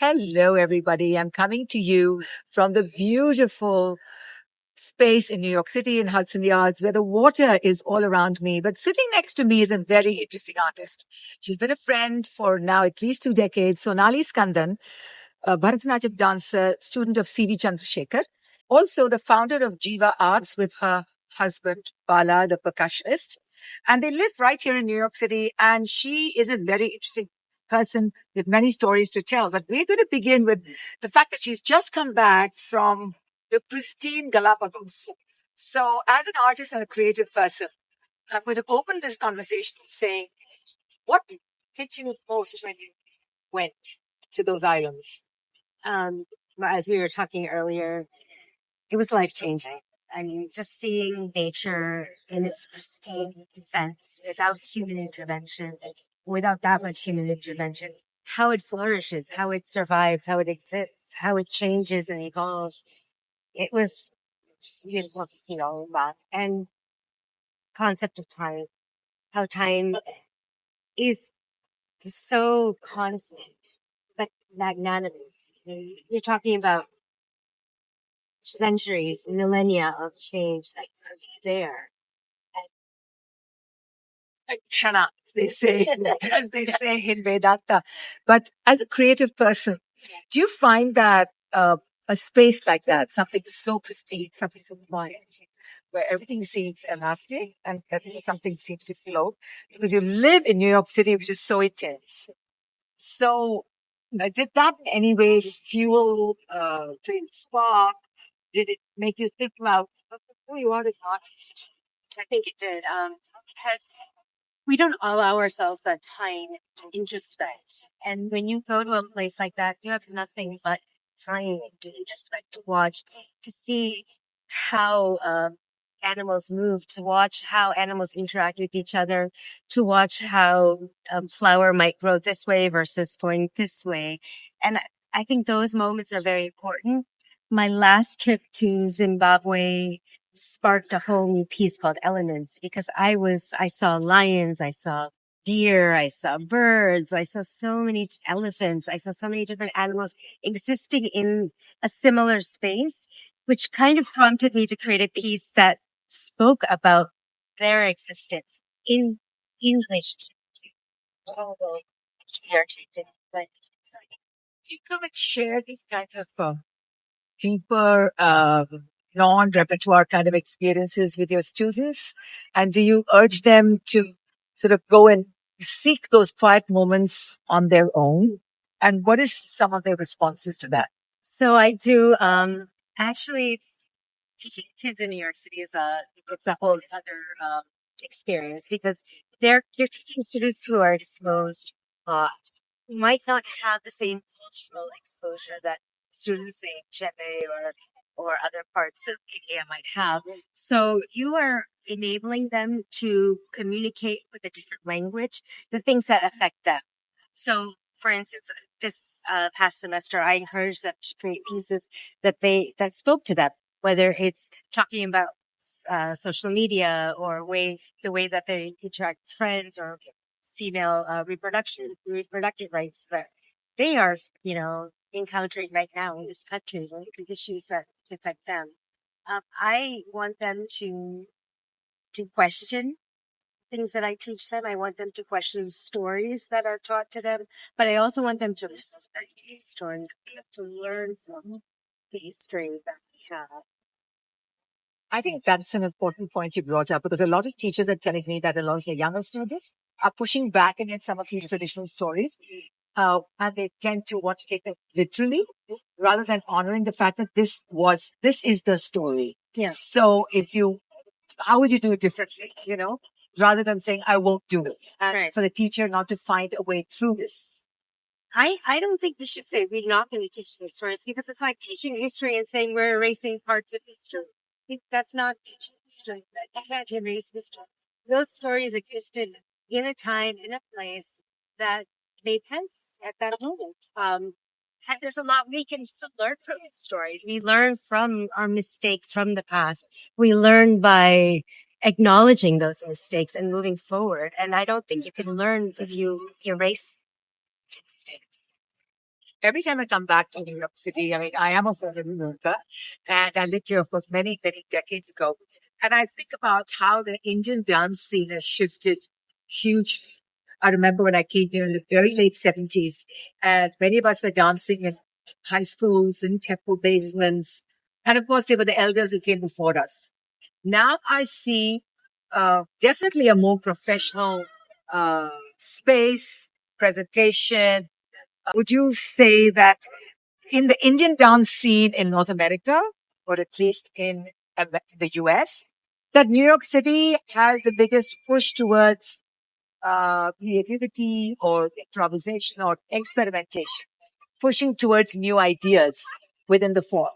Hello, everybody. I'm coming to you from the beautiful space in New York City in Hudson Yards where the water is all around me. But sitting next to me is a very interesting artist. She's been a friend for now at least 2 decades. Sonali Skandan, a Bharatanatyam dancer, student of C.V. Chandrasekhar. Also the founder of Jiva Arts with her husband, Bala, the percussionist. And they live right here in New York City. And she is a very interesting person with many stories to tell. But we're going to begin with the fact that she's just come back from the pristine Galapagos. So, as an artist and a creative person, I'm going to open this conversation saying, what hit you most when you went to those islands? Um, as we were talking earlier, it was life changing. I mean, just seeing nature in its pristine sense without human intervention, without that much human intervention, how it flourishes, how it survives, how it exists, how it changes and evolves. It was just beautiful to see all of that. And concept of time, how time is so constant, but magnanimous. You're talking about centuries, millennia of change that's there. Like Shana, they say, as they say in Vedanta. But as a creative person, do you find that a space like that, something so pristine, something so quiet, where everything seems elastic and something seems to flow, because you live in New York City, which is so intense. So, did that in any way fuel, create a spark? Did it make you think about who you are as an artist? I think it did, because we don't allow ourselves that time to introspect. And when you go to a place like that, you have nothing but time to introspect, to watch, to see how animals move, to watch how animals interact with each other, to watch how a flower might grow this way versus going this way. And I think those moments are very important. My last trip to Zimbabwe sparked a whole new piece called Elements because I saw lions, I saw deer, I saw birds, I saw so many elephants, I saw so many different animals existing in a similar space, which kind of prompted me to create a piece that spoke about their existence in relationship to all the patriarchy. But Do you come and share these kinds of deeper, non-repertoire kind of experiences with your students? And do you urge them to sort of go and seek those quiet moments on their own? And what is some of their responses to that? so I do. Actually, it's teaching kids in New York City is it's a whole other experience because you're teaching students who are exposed, who might not have the same cultural exposure that students in Chile or other parts of India might have. So you are enabling them to communicate with a different language, the things that affect them. So, for instance, this past semester, I encouraged them to create pieces that spoke to them, whether it's talking about social media or the way that they interact with friends or female reproductive rights that they are, encountering right now in this country, right? The issues that affect them. I want them to question things that I teach them. I want them to question stories that are taught to them, but I also want them to respect these stories, to learn from the history that we have. I think that's an important point you brought up because a lot of teachers are telling me that a lot of the younger students are pushing back against some of these traditional stories. And they tend to want to take them literally rather than honoring the fact that this is the story. Yeah. So how would you do it differently, rather than saying, I won't do it. And Right. for the teacher not to find a way through this. I don't think we should say we're not going to teach these stories because it's like teaching history and saying we're erasing parts of history. That's not teaching history. You can't erase history. Those stories existed in a time, in a place that made sense at that moment. And there's a lot we can still learn from these stories. We learn from our mistakes from the past. We learn by acknowledging those mistakes and moving forward. And I don't think you can learn if you erase mistakes. every time I come back to New York City, I mean, I am a former New Yorker and I lived here, of course, many, many decades ago. And I think about how the Indian dance scene has shifted hugely. I remember when I came here in the very late 70s, and many of us were dancing in high schools and temple basements. And of course, they were the elders who came before us. Now I see definitely a more professional space, presentation. Would you say that in the Indian dance scene in North America, or at least in the US, that New York City has the biggest push towards creativity or improvisation or experimentation, pushing towards new ideas within the form?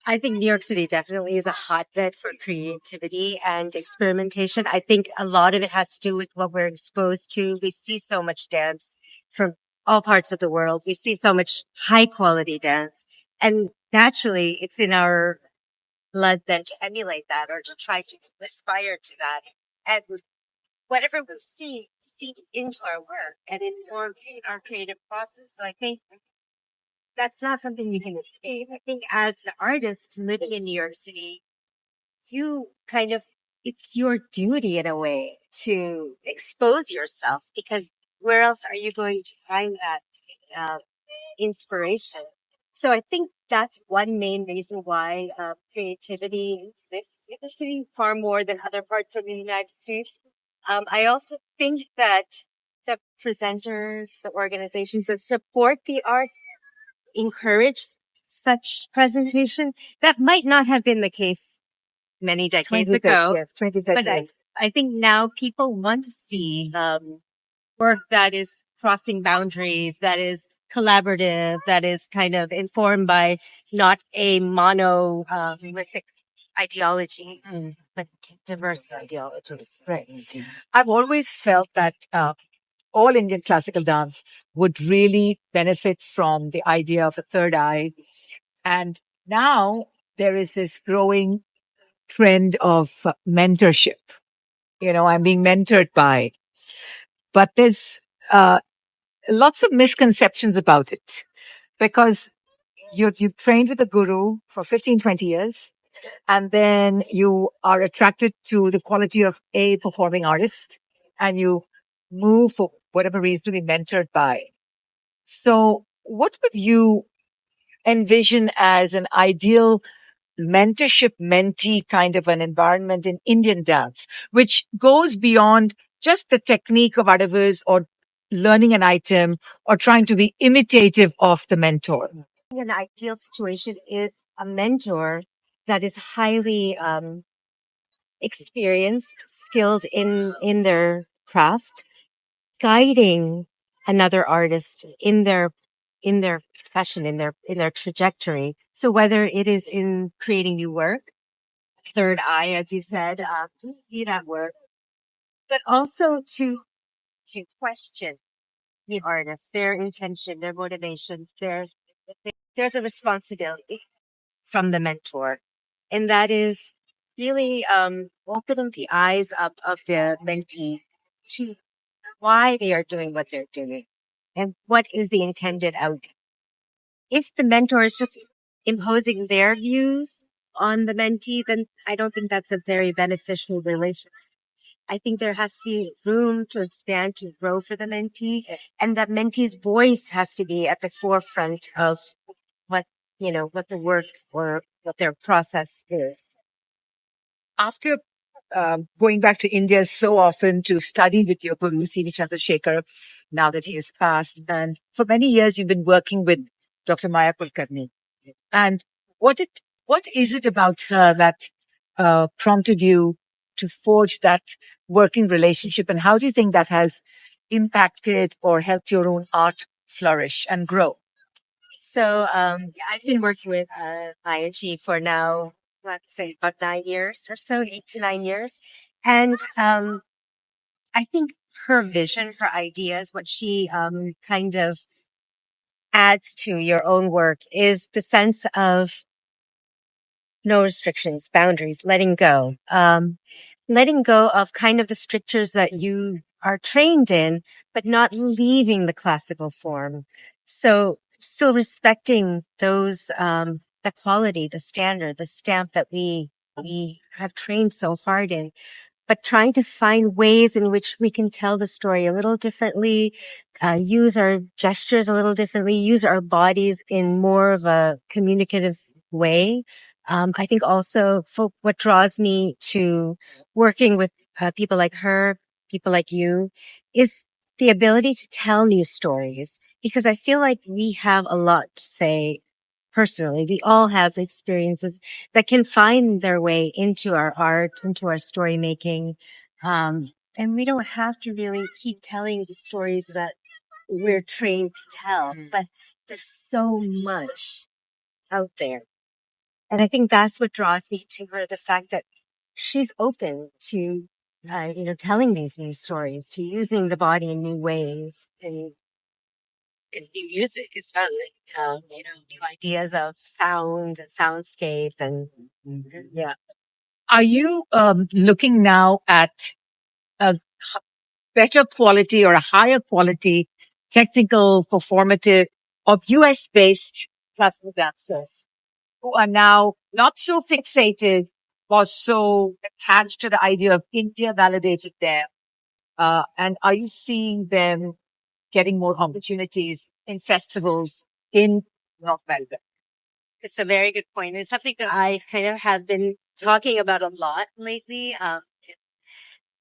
I think New York City definitely is a hotbed for creativity and experimentation. I think a lot of it has to do with what we're exposed to. We see so much dance from all parts of the world. We see so much high quality dance. And naturally, it's in our blood then to emulate that or to try to aspire to that. And whatever we see seeps into our work and informs our creative process. So I think that's not something you can escape. I think as an artist living in New York City, you kind of, it's your duty in a way to expose yourself because where else are you going to find that inspiration? So I think that's one main reason why creativity exists in the city far more than other parts of the United States. I also think that the presenters, the organizations that support the arts encourage such presentation. That might not have been the case many decades ago. Yes, 20, But I think now people want to see work that is crossing boundaries, that is collaborative, that is kind of informed by not a monolithic ideology, but diverse ideologies. Right. I've always felt that all Indian classical dance would really benefit from the idea of a third eye. And now there is this growing trend of mentorship. You know, I'm being mentored by, but there's uh, lots of misconceptions about it because you've trained with a guru for 15, 20 years, and then you are attracted to the quality of a performing artist and you move for whatever reason to be mentored by. So what would you envision as an ideal mentorship mentee kind of an environment in Indian dance, which goes beyond just the technique of others or learning an item or trying to be imitative of the mentor? An ideal situation is a mentor that is highly experienced, skilled in their craft, guiding another artist in their profession, in their trajectory. So whether it is in creating new work, third eye, as you said, to see that work, but also to question the artist, their intention, their motivation. There's a responsibility from the mentor, and that is really opening the eyes up of the mentee to why they are doing what they're doing and what is the intended outcome. If the mentor is just imposing their views on the mentee, then I don't think that's a very beneficial relationship. I think there has to be room to expand, to grow for the mentee, and that mentee's voice has to be at the forefront of what, what the work or what their process is. After going back to India so often to study with your guru, Sri Chandrasekhar, now that he has passed, and for many years you've been working with Dr. Maya Kulkarni. And what is it about her that prompted you to forge that working relationship? And how do you think that has impacted or helped your own art flourish and grow? So, I've been working with ING for now, let's say about 9 years or so, 8 to 9 years. And I think her vision, her ideas, what she kind of adds to your own work is the sense of no restrictions, boundaries, letting go of kind of the strictures that you are trained in, but not leaving the classical form. So still respecting those, the quality, the standard, the stamp that we have trained so hard in, but trying to find ways in which we can tell the story a little differently, use our gestures a little differently, use our bodies in more of a communicative way. I think also for what draws me to working with people like her, people like you, is the ability to tell new stories, because I feel like we have a lot to say personally. We all have experiences that can find their way into our art, into our story making. And we don't have to really keep telling the stories that we're trained to tell, but there's so much out there. And I think that's what draws me to her, the fact that she's open to, telling these new stories, to using the body in new ways and new music as well. New ideas of sound and soundscape and yeah. Are you looking now at a better quality or a higher quality technical performative of US based classical dancers who are now not so fixated or so attached to the idea of India validated them? And are you seeing them getting more opportunities in festivals in North America? It's a very good point. It's something that I kind of have been talking about a lot lately.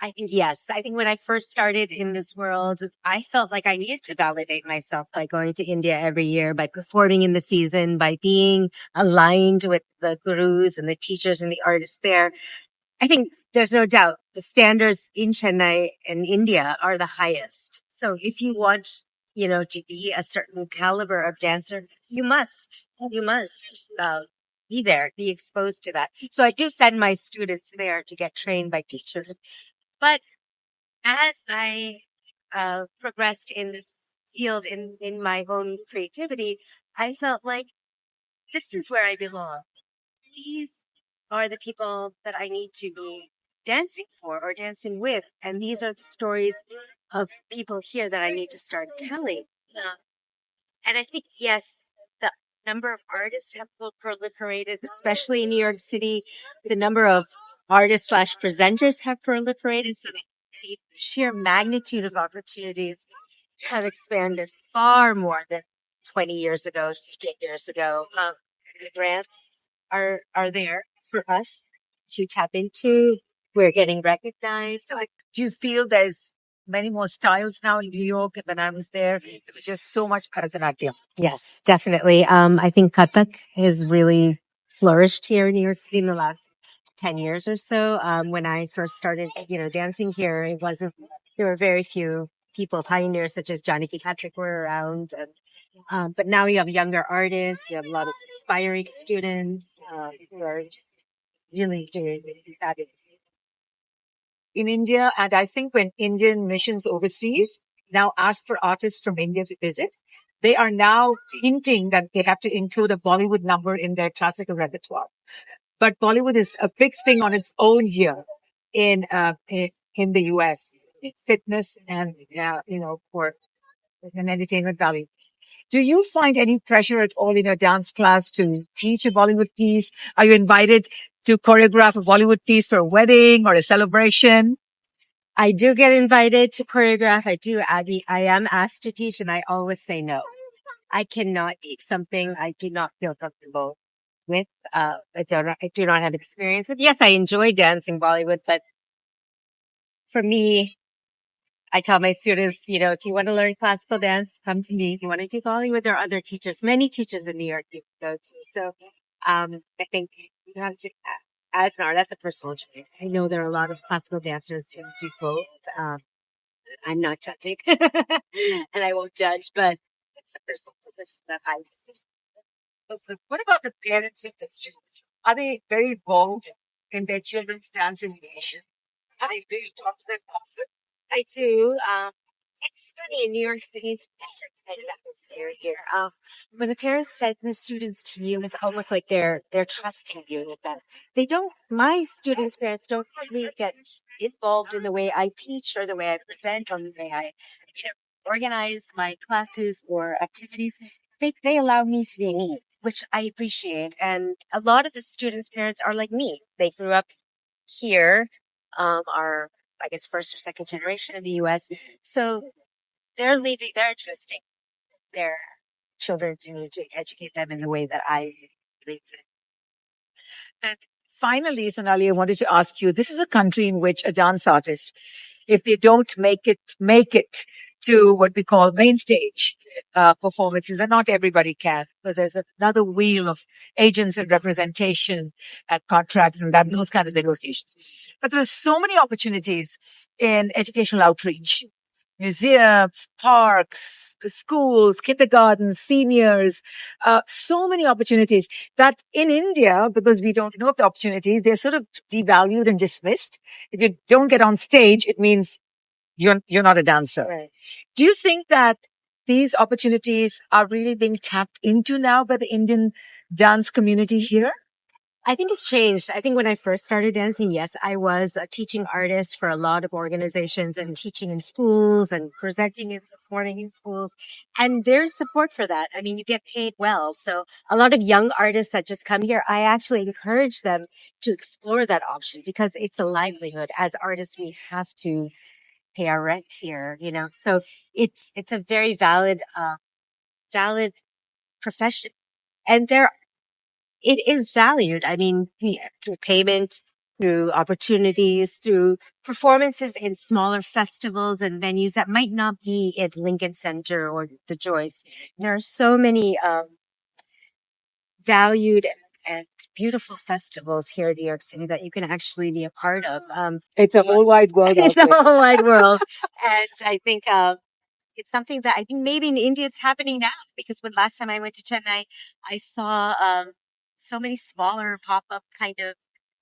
I think, yes, I think when I first started in this world, I felt like I needed to validate myself by going to India every year, by performing in the season, by being aligned with the gurus and the teachers and the artists there. I think there's no doubt the standards in Chennai and India are the highest. So if you want, to be a certain caliber of dancer, you must be there, be exposed to that. So I do send my students there to get trained by teachers. But as I progressed in this field in my own creativity, I felt like this is where I belong. These are the people that I need to be dancing for or dancing with. And these are the stories of people here that I need to start telling. And I think, yes, the number of artists have proliferated, especially in New York City. The number of artists slash presenters have proliferated. So the sheer magnitude of opportunities have expanded far more than 20 years ago, 15 years ago. The grants are there for us to tap into. We're getting recognized. So do you feel there's many more styles now in New York? And when I was there, it was just so much Bharatanatyam. Yes, definitely. I think Kathak has really flourished here in New York City in the last 10 years or so. When I first started, dancing here, there were very few people, pioneers such as Janaki Patrick were around. But now you have younger artists, you have a lot of aspiring students, who are just really doing fabulous. In India, and I think when Indian missions overseas now ask for artists from India to visit, they are now hinting that they have to include a Bollywood number in their classical repertoire. But Bollywood is a big thing on its own here in the US. It's fitness and for an entertainment value. Do you find any pressure at all in your dance class to teach a Bollywood piece? Are you invited to choreograph a Bollywood piece for a wedding or a celebration? I do get invited to choreograph. I am asked to teach, and I always say no. I cannot teach something I do not feel comfortable with. I do not have experience with. Yes, I enjoy dancing Bollywood, but for me, I tell my students, if you want to learn classical dance, come to me. If you want to do Bollywood, there are other teachers, many teachers in New York you can go to. So, I think you have to, as an artist, that's a personal choice. I know there are a lot of classical dancers who do both. I'm not judging and I won't judge, but it's a personal position that I just. So what about the parents of the students? Are they very involved in their children's dance education? Do you talk to them often? I do. It's funny in New York City, it's a different kind of atmosphere here. When the parents send the students to you, it's almost like they're trusting you with that. They don't. My students' parents don't really get involved in the way I teach or the way I present or the way I, organize my classes or activities. they allow me to be me, which I appreciate. And a lot of the students' parents are like me. They grew up here, are, I guess, first or second generation in the US. So they're trusting their children to educate them in the way that I believe in. And finally, Sonali, I wanted to ask you, this is a country in which a dance artist, if they don't make it to what we call main stage performances, and not everybody can, because there's another wheel of agents and representation and contracts and those kinds of negotiations. But there are so many opportunities in educational outreach, museums, parks, schools, kindergartens, seniors, so many opportunities that in India, because we don't know of the opportunities, they're sort of devalued and dismissed. If you don't get on stage, it means you're not a dancer. Right. Do you think that these opportunities are really being tapped into now by the Indian dance community here? I think it's changed. I think when I first started dancing, yes, I was a teaching artist for a lot of organizations and teaching in schools and presenting and performing in schools. And there's support for that. I mean, you get paid well. So a lot of young artists that just come here, I actually encourage them to explore that option because it's a livelihood. As artists, we have to pay our rent here, you know. So it's a very valid profession. And it is valued. I mean, through payment, through opportunities, through performances in smaller festivals and venues that might not be at Lincoln Center or the Joyce. There are so many valued and beautiful festivals here in New York City that you can actually be a part of. It's a whole wide world out It's a there. whole wide world. And I think it's something that I think maybe in India it's happening now because when last time I went to Chennai, I saw so many smaller pop-up kind of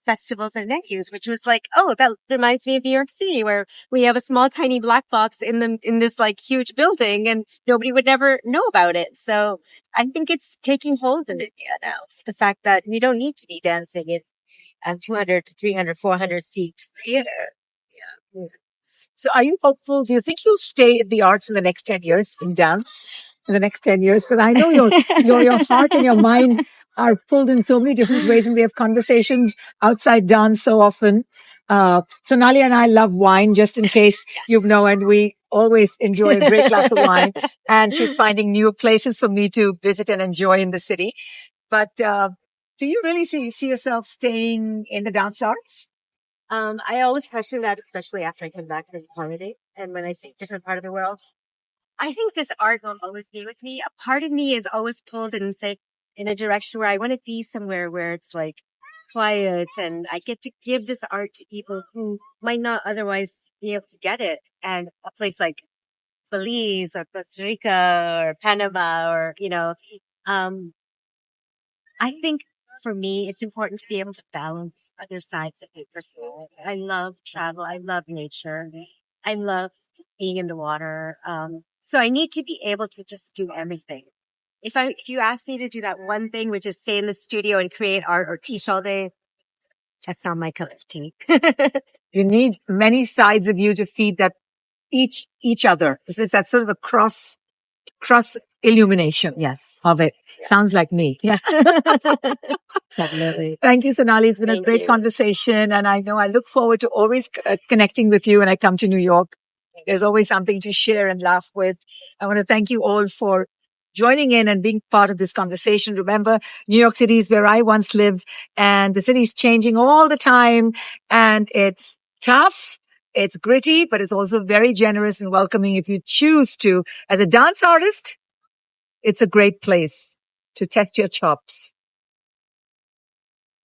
festivals and venues, which was like, oh, that reminds me of New York City, where we have a small, tiny black box in this like huge building, and nobody would never know about it. So I think it's taking hold in India now. The fact that we don't need to be dancing in a 200 to 300, 400 seat theater. Yeah. So are you hopeful? Do you think you'll stay in the arts in the next 10 years in dance in the next 10 years? Because I know your heart and your mind are pulled in so many different ways and we have conversations outside dance so often. Sonali and I love wine, just in case you know, and we always enjoy a great glass of wine. And she's finding new places for me to visit and enjoy in the city. But, do you really see yourself staying in the dance arts? I always question that, especially after I come back from holiday and when I see a different part of the world. I think this art will always be with me. A part of me is always pulled in a direction where I want to be somewhere where it's like quiet and I get to give this art to people who might not otherwise be able to get it. And a place like Belize or Costa Rica or Panama or, um, I think for me, it's important to be able to balance other sides of my personality. I love travel. I love nature. I love being in the water. So I need to be able to just do everything. If you ask me to do that one thing, which is stay in the studio and create art or teach all day, that's not my cup of tea. You need many sides of you to feed that each other. It's that sort of a cross illumination. Yes. Of it. Yeah. Sounds like me. Yeah. Definitely. Thank you, Sonali. It's been a Thank great you. conversation. And I know I look forward to always connecting with you when I come to New York. There's always something to share and laugh with. I want to thank you all for joining in and being part of this conversation. Remember, New York City is where I once lived, and the city is changing all the time. And it's tough. It's gritty, but it's also very generous and welcoming if you choose to. As a dance artist, it's a great place to test your chops.